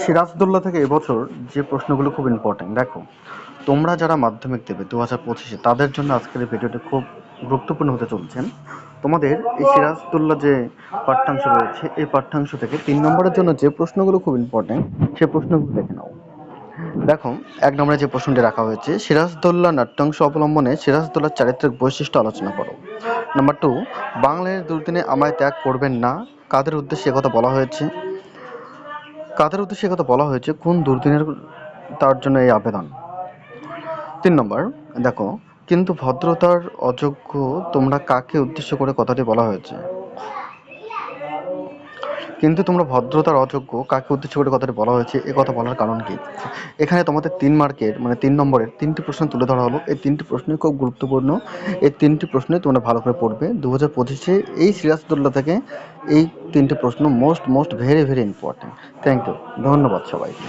সিরাজদৌল্লা থেকে এবছর যে প্রশ্নগুলো খুব ইম্পর্টেন্ট দেখো, তোমরা যারা মাধ্যমিক দেবে 2025-এ তাদের জন্য আজকের এই ভিডিওটি খুব গুরুত্বপূর্ণ হতে চলছে। তোমাদের এই সিরাজদৌল্লা যে পাঠ্যাংশ রয়েছে এই পাঠ্যাংশ থেকে 3 নম্বরের জন্য যে প্রশ্নগুলো খুব ইম্পর্টেন্ট সেই প্রশ্নগুলো দেখে নাও। দেখো, 1 নম্বরে যে প্রশ্নটি রাখা হয়েছে, সিরাজদৌল্লা নাট্যাংশ অবলম্বনে সিরাজদৌল্লার চারিত্রিক বৈশিষ্ট্য আলোচনা করো। নাম্বার 2, বাংলার দুর্দিনে আমায় ত্যাগ করবেন না, কাদের উদ্দেশ্যে একথা বলা হয়েছে? কাদের উদ্দেশ্যে একথা বলা হয়েছে? কোন দুর্দিনের তার জন্য এই আবেদন? 3 নম্বর, দেখো, কিন্তু ভদ্রতার অযোগ্য তোমরা কাকে উদ্দেশ্য করে কথাটি বলা হয়েছে? কিন্তু তোমরা ভদ্রতার অযোগ্য কাকে উদ্দেশ্য করে কথাটি বলা হয়েছে, এ কথা বলার কারণ কি? এখানে তোমাদের 3 মার্কের মানে 3 নম্বরের 3টি প্রশ্ন তুলে ধরা হলো। এই 3টি প্রশ্নই খুব গুরুত্বপূর্ণ। এই 3টি প্রশ্নই তোমরা ভালো করে পড়বে। 2025-এ এই সিরাজদৌল্লা থেকে এই 3টে প্রশ্ন most very very important. Thank you, ধন্যবাদ সবাইকে।